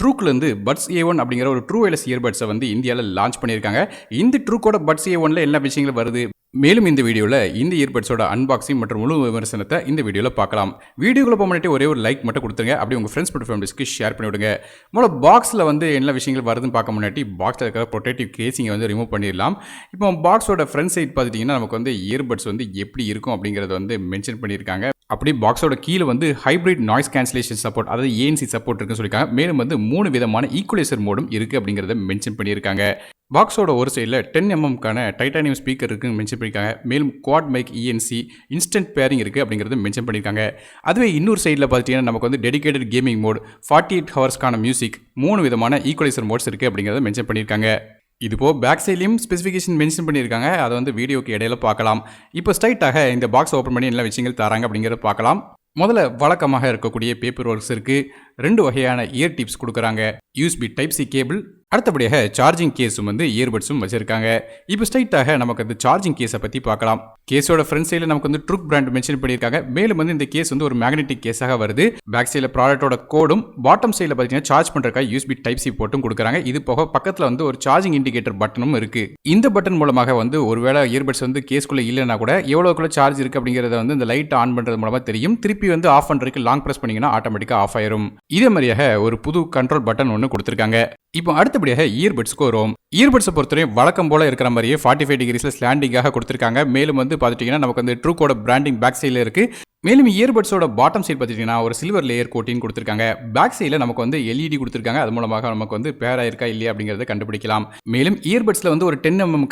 ட்ரூக்லேருந்து puts A1 அப்படிங்கிற ஒரு true wireless இயர்பட்ஸை வந்து இந்தியாவில் லான்ச் பண்ணியிருக்காங்க. இந்த ட்ரூக்கோட பட்ஸ் A1ல என்ன விஷயங்கள் வருது, மேலும் இந்த வீடியோவில் இந்த இயர்பட்ஸோட அன்பாக்சிங் மற்றும் முழு விமர்சனத்தை இந்த வீடியோவில் பார்க்கலாம். வீடியோக்குள்ள போக முன்னாடி ஒரே ஒரு லைக் மட்டும் கொடுத்துருங்க. அப்படி உங்கள் ஃப்ரெண்ட்ஸ் மற்றும் ஃபேமிலிஸ்க்கு ஷேர் பண்ணி விடுங்க. முதல்ல பாக்ஸில் வந்து என்ன விஷயங்கள் வருதுன்னு பார்க்க முன்னாடி பாக்ஸில் இருக்கிற ப்ரொடெக்டிவ் கேசிங்கை வந்து ரிமூவ் பண்ணிடலாம். இப்போ பாக்ஸோட ஃப்ரண்ட் சைட் பார்த்துட்டிங்கன்னா நமக்கு வந்து இயர்பட்ஸ் வந்து எப்படி இருக்கும் அப்படிங்கிறத வந்து மென்ஷன் பண்ணியிருக்காங்க. அப்படி பாக்ஸோட கீழே வந்து ஹைப்ரிட் நாய்ஸ் கேன்சலேஷன் சப்போர்ட், அதாவது ANC சப்போர்ட் இருக்குன்னு சொல்லியிருக்காங்க. மேலும் வந்து 3 விதமான ஈக்குவலைசர் மோடும் இருக்குது அப்படிங்கிறத மென்ஷன் பண்ணியிருக்காங்க. பாக்ஸோட ஒரு சைடில் 10mm டைட்டானியம் ஸ்பீக்கர் இருக்குன்னு மென்ஷன் பண்ணியிருக்காங்க. மேலும் quad mic ENC instant pairing இருக்குது அப்படிங்கிறத மென்ஷன் பண்ணியிருக்காங்க. அதுவே இன்னொரு சைடில் பார்த்துட்டிங்கன்னா நமக்கு வந்து டெடிகேட்டட் கேமிங் மோட், 48 ஹவர்ஸ்க்கான மியூசிக், 3 விதமான ஈக்குவலைசர் மோட்ஸ் இருக்குது அப்படிங்கிறத மென்ஷன் பண்ணியிருக்காங்க. இதுபோ பேக் சைட்லையும் ஸ்பெசிஃபிகேஷன் மென்ஷன் பண்ணியிருக்காங்க. அதை வந்து வீடியோக்கு இடையில பார்க்கலாம். இப்போ ஸ்ட்ரைட்டாக இந்த பாக்ஸ் ஓப்பன் பண்ணி என்ன விஷயங்கள் தராங்க அப்படிங்கிறத பார்க்கலாம். முதல்ல வழக்கமாக இருக்கக்கூடிய பேப்பர் ஒர்க்ஸ் இருக்குது. 2 வகையான இயர் டிப்ஸ் கொடுக்குறாங்க. USB Type C கேபிள், அடுத்தபடியாக சார்ஜிங் கேஸும் வந்து இயர்பட்ஸும் வச்சிருக்காங்க. இப்போ ஸ்ட்ரைட்டாக நமக்கு அந்த சார்ஜிங் கேஸை பற்றி பார்க்கலாம். கேஸோட ஃப்ரண்ட் சைடில் நமக்கு வந்து ட்ரூக் பிராண்ட் மென்ஷன் பண்ணியிருக்காங்க. மேலும் வந்து இந்த கேஸ் வந்து ஒரு மேக்னெட்டிக் கேஸாக வருது. பேக் சைடில் ப்ராடக்டோட கோடும், பாட்டம் சைடில் பார்த்தீங்கன்னா சார்ஜ் பண்ணுறதுக்காக USB Type C போட்டும் கொடுக்குறாங்க. இது போக பக்கத்தில் வந்து ஒரு சார்ஜிங் இண்டிகேட்டர் பட்டனும் இருக்குது. இந்த பட்டன் மூலமாக வந்து ஒருவேளை இயர்பட்ஸ் வந்து கேஸ்குள்ளே இல்லைன்னா கூட எவ்வளோக்குள்ள சார்ஜ் இருக்குது அப்படிங்கிறத வந்து இந்த லைட் ஆன் பண்ணுறது மூலமாக தெரியும். திருப்பி வந்து ஆஃப் பண்ணுறதுக்கு லாங் ப்ரெஸ் பண்ணிங்கன்னா ஆட்டோமேட்டிக்காக ஆஃப் ஆயிரும். இதே மாதிரியாக ஒரு புது கண்ட்ரோல் பட்டன் ஒன்று கொடுத்துருக்காங்க. இப்போ அடுத்தபடியாக இயர்பட்ஸ்க்கு வரும். இயர்பட்ஸை பொறுத்தவரையும் வழக்கம் போல இருக்கிற மாதிரியே 45 டிகிரிஸில் ஸ்லாண்டிங்காக கொடுத்துருக்காங்க. மேலும் வந்து பார்த்துட்டிங்கன்னா நமக்கு வந்து ட்ரூக்கோட பிராண்டிங் பேக் சைடில் இருக்குது. மேலும் இயர்பட்ஸோட பாட்டம் சைட் பார்த்துட்டிங்கன்னா ஒரு சில்வர் லேயர் கோட்டின் கொடுத்துருக்காங்க. பேக் சைடில் நமக்கு வந்து LED கொடுத்துருக்காங்க. அது மூலமாக நமக்கு வந்து பேரா இருக்கா இல்லையா அப்படிங்கிறத கண்டுபிடிக்கலாம். மேலும் இயர்பட்ஸில் வந்து ஒரு 10mm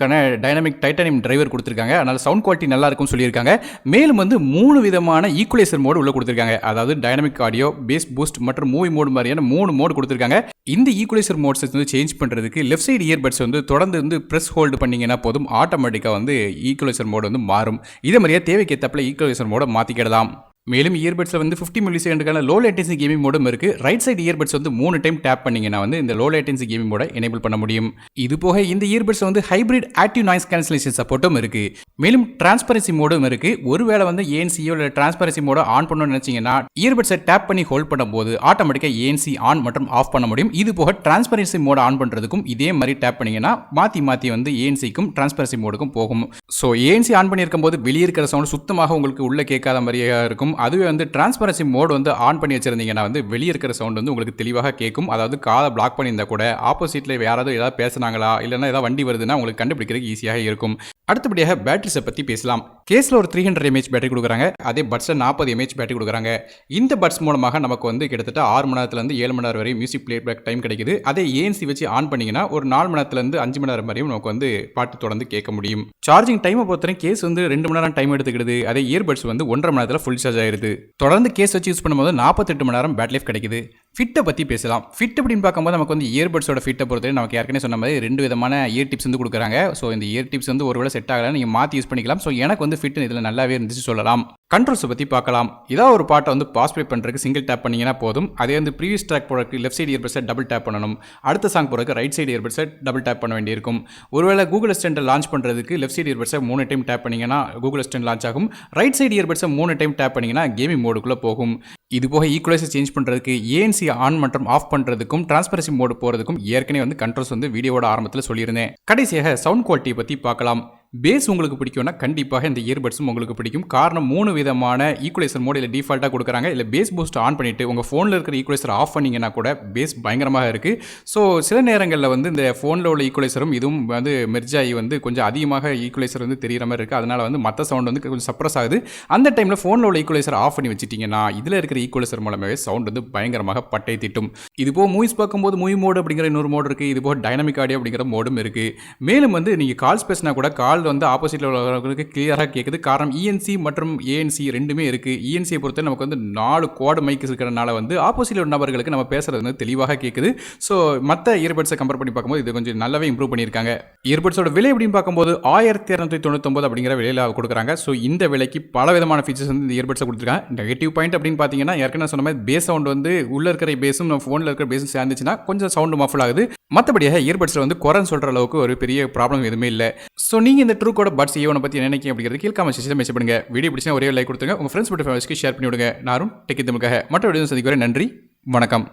டைனமிக் டைட்டானியம் டிரைவர் கொடுத்துருக்காங்க. அதனால் சவுண்ட் குவாலிட்டி நல்லா இருக்கும்னு சொல்லியிருக்காங்க. மேலும் வந்து 3 விதமான ஈக்குவலைசர் மோடு உள்ள கொடுத்துருக்காங்க. அதாவது டைனமிக் ஆடியோ, பேஸ் பூஸ்ட் மற்றும் மூவி மோடு மாதிரியான 3 மோடு கொடுத்துருக்காங்க. இந்த ஈக்குவலைசர் மோட்ஸ் வந்து சேஞ்ச் பண்ணுறதுக்கு லெஃப்ட் சைடு இயர்பட்ஸ் வந்து தொடர்ந்து வந்து ப்ரெஸ் ஹோல்டு பண்ணிங்கன்னா போதும், ஆட்டோமேட்டிக்காக வந்து ஈக்குவலைசர் மோடு வந்து மாறும். இதே மாதிரியே தேவைக்கு ஏற்றப்பல ஈக்குவலைசர் மோடை மாற்றிக்கிடலாம். மேலும் இயர்பட்ஸில் வந்து 50 மில்லிசெகண்டுக்கான லோ லேட்டன்சி கேமிங் மோடும் இருக்குது. ரைட் சைடு இயர்பட்ஸ் வந்து 3 டைம் டேப் பண்ணிங்கன்னா வந்து இந்த லோ லேட்டன்சி கேமிங் மோட எனேபிள் பண்ண முடியும். இது போக இந்த இயர்பட்ஸ் வந்து ஹைப்ரிட் ஆக்டிவ் நாய்ஸ் கேன்சலேஷன் சப்போர்ட்டும் இருக்குது. மேலும் டிரான்ஸ்பரன்சி மோடும் இருக்குது. ஒருவேளை வந்து ஏஎன்சியோ இல்லை டிரான்ஸ்பரன்சி மோட ஆன் பண்ணணும்னு நினச்சிங்கன்னா இயர்பட்ஸை டேப் பண்ணி ஹோல்ட் பண்ணும்போது ஆட்டோமேட்டிக்காக ANC ஆன் மற்றும் ஆஃப் பண்ண முடியும். இது போக டிரான்ஸ்பரன்சி மோட ஆன் பண்ணுறதுக்கும் இதே மாதிரி டேப் பண்ணிங்கன்னா மாற்றி வந்து ஏஎன்சிக்கும் டிரான்ஸ்பரன்சி மோடுக்கும் போகும். ஸோ ANC ஆன் பண்ணியிருக்கும் போது வெளியே இருக்கிற சவுண்ட் சுத்தமாக உங்களுக்கு உள்ள கேட்காத மாதிரியாக இருக்கும். அதுவே வந்து டிரான்ஸ்பரன்சி மோட் வந்து ஆன் பண்ணி வச்சிருந்தீங்கன்னா வந்து வெளியே இருக்கிற சவுண்ட் வந்து உங்களுக்கு தெளிவாக கேட்கும். அதாவது காதை பிளாக் பண்ணியிருந்தா கூட ஆப்போசிட்டில் யாராவது ஏதாவது பேசுனாங்களா இல்லைன்னா ஏதாவது வண்டி வருதுன்னா உங்களுக்கு கண்டுபிடிக்கிறதுக்கு ஈஸியாக இருக்கும். அடுத்தபடியாக பேட்டரிஸை பற்றி பேசலாம். கேஸில் ஒரு 300 mAh பேட்டரி கொடுக்குறாங்க. அதே பட்ஸில் 40 mAh பேட்டரி கொடுக்குறாங்க. இந்த பட்ஸ் மூலமாக நமக்கு வந்து கிட்டத்தட்ட 6 மணி நேரத்துலேருந்து 7 மணி நேரம் வரை மியூசிக் பிளேபேக் டைம் கிடைக்குது. அதே ANC வச்சு ஆன் பண்ணிங்கன்னா ஒரு 4 மணி நேரத்துலேருந்து 5 மணி நேரம் வரையும் நமக்கு வந்து பாட்டு தொடர்ந்து கேட்க முடியும். சார்ஜிங் டைமை பொறுத்தவரை கேஸ் வந்து 2 மணி நேரம் டைம் எடுத்துக்கிடுது. அதே இயர்பட்ஸ் வந்து 1.5 மணி நேரத்தில் ஃபுல் சார்ஜ் ஆயிருது. தொடர்ந்து கேஸ் வச்சு யூஸ் பண்ணும்போது 48 மணி நேரம் பேட்டரி லைஃப் கிடைக்குது. ஃபிட்டை பற்றி பேசலாம். ஃபிட் அப்படின்னு பார்க்கும்போது நமக்கு வந்து இயர்பட்ஸோட ஃபிட்டை பொறுத்தவரை நமக்கு ஏற்கனவே சொன்ன மாதிரி 2 விதமான இயர் டிப்ஸ் வந்து கொடுக்குறாங்க. ஸோ இந்த இயர் டிப்ஸ் வந்து ஒருவேளை செட் ஆகலை, நீங்கள் மாற்றி யூஸ் பண்ணிக்கலாம். ஸோ எனக்கு வந்து ஃபிட் இதில் நல்லாவே இருந்துச்சு சொல்லலாம். கண்ட்ரோல்ஸை பற்றி பார்க்கலாம். ஏதாவது ஒரு பாட்டை வந்து பாஸ் ப்ளே பண்ணுறதுக்கு சிங்கிள் டேப் பண்ணிங்கன்னா போதும். அதே வந்து ப்ரீவியஸ் ட்ராக் போகிறதுக்கு லெஃப்ட் சைடு இயர்பட்ஸை டபுள் டேப் பண்ணணும். அடுத்த சாங் போகிறதுக்கு ரைட் சைடு இயர்பட்ஸை டபுள் டேப் பண்ண வேண்டியிருக்கும். ஒருவேளை கூகுள் அசிஸ்டன்ட்டை லான்ச் பண்ணுறதுக்கு லெஃப்ட் சைடு இயர்பட்ஸை 3 டைம் டேப் பண்ணிங்கன்னா கூகுள் அசிஸ்டன்ட் லான்ச் ஆகும். ரைட் சைடு இயர்பட்ஸை 3 டைம் டேப் பண்ணிங்கன்னா கேமிங் மோடுக்குள்ளே போகும். இது போக ஈக்குவலைசர் சேஞ்ச் பண்ணுறதுக்கு ANC ஆன் மற்றும் ஆஃப் பண்ணுறதுக்கும் டிரான்ஸ்பரன்சி மோடு போகிறதுக்கும் ஏற்கனவே வந்து கண்ட்ரோல்ஸ் வந்து வீடியோவோட ஆரம்பத்தில் சொல்லியிருந்தேன். கடைசியாக சவுண்ட் குவாலிட்டியை பற்றி பார்க்கலாம். பேஸ் உங்களுக்கு பிடிக்கும்னா கண்டிப்பாக இந்த இயர்பட்ஸும் உங்களுக்கு பிடிக்கும். காரணம் 3 விதமான ஈக்குவலைசர் மோட் இல்லை டிஃபால்ட்டாக கொடுக்குறாங்க. இல்லை பேஸ் பூஸ்ட் ஆன் பண்ணிவிட்டு உங்கள் ஃபோனில் இருக்கிற ஈக்குவலைசர் ஆஃப் பண்ணிங்கன்னா கூட பேஸ் பயங்கரமாக இருக்குது. ஸோ சில நேரங்களில் வந்து இந்த ஃபோனில் உள்ள ஈக்குவலைசரும் இதுவும் வந்து மெர்ஜ் ஆகி வந்து கொஞ்சம் அதிகமாக ஈக்குவலைசர் வந்து தெரிகிற மாதிரி இருக்குது. அதனால் வந்து மற்ற சவுண்ட் வந்து கொஞ்சம் சப்ரஸ் ஆகுது. அந்த டைமில் ஃபோனில் உள்ள ஈக்குவலைசர் ஆஃப் பண்ணி வச்சுட்டிங்கன்னா இதில் இருக்கிற ஈக்குவலைசர் மூலமாகவே சவுண்ட் வந்து பயங்கரமாக பட்டை திட்டும். இது போக மூவிஸ் பார்க்கும்போது மூவி மோடு அப்படிங்கிற இன்னொரு மோடு இருக்குது. இது போக டைனமிக் ஆடியோ அப்படிங்கிற மோடும் இருக்குது. மேலும் வந்து நீங்கள் கால்ஸ் பேசினா கூட கால் வந்து ஆப்போசிட்டில் உள்ளவர்களுக்கு கிளியராக கேட்குது. காரணம் ENC மற்றும் ANC ரெண்டுமே இருக்குது. ENCயை பொறுத்த நமக்கு வந்து 4 குவாட் மைக் இருக்கிறனால வந்து ஆப்போசிட்டில் உள்ள நபர்களுக்கு நம்ம பேசுறது வந்து தெளிவாக கேட்குது. ஸோ மற்ற இயர்பட்ஸை கம்பேர் பண்ணி பார்க்கும்போது இது கொஞ்சம் நல்லாவே இம்ப்ரூவ் பண்ணியிருக்காங்க. இயர்பட்ஸோட விலை அப்படின்னு பார்க்கும்போது 1299 அப்படிங்கிற விலையில் கொடுக்குறாங்க. ஸோ இந்த விலைக்கு பல விதமான ஃபீச்சர்ஸ் வந்து இந்த இயர்பட்ஸை கொடுத்துருக்காங்க. நெகட்டிவ் பாயிண்ட் அப்படின்னு பார்த்தீங்கன்னா ஏற்கனவே சொன்ன மாதிரி பேஸ் சவுண்ட் வந்து உள்ள இருக்கிற பேஸும் நம்ம ஃபோனில் இருக்கிற பேஸும் சேர்ந்துச்சுன்னா கொஞ்சம் சவுண்டு மஃபுல் ஆகுது. மற்றபடியாக இயர்பட்ஸில் வந்து குறைன்னு சொல்கிற அளவுக்கு ஒரு பெரிய ப்ராப்ளம் எதுவுமே இல்லை. ஸோ நீங்கள் இந்த ட்ரூக்கோட பட்ஸ் A1 பற்றி என்ன நினைக்கிறீங்க அப்படிங்கிறது கீழே கமெண்ட் செக்ஷனில் மெசேஜ் பண்ணுங்க. வீடியோ பிடிச்சா ஒரே லைக் கொடுத்துங்க. உங்கள் ஃப்ரெண்ட்ஸ் மற்றும் ஃபேமிலிஸ்க்கு ஷேர் பண்ணி விடுங்க. நானும் டெக் இதுமுக்காக மற்ற வீடியோ சந்திக்கிறேன். நன்றி, வணக்கம்.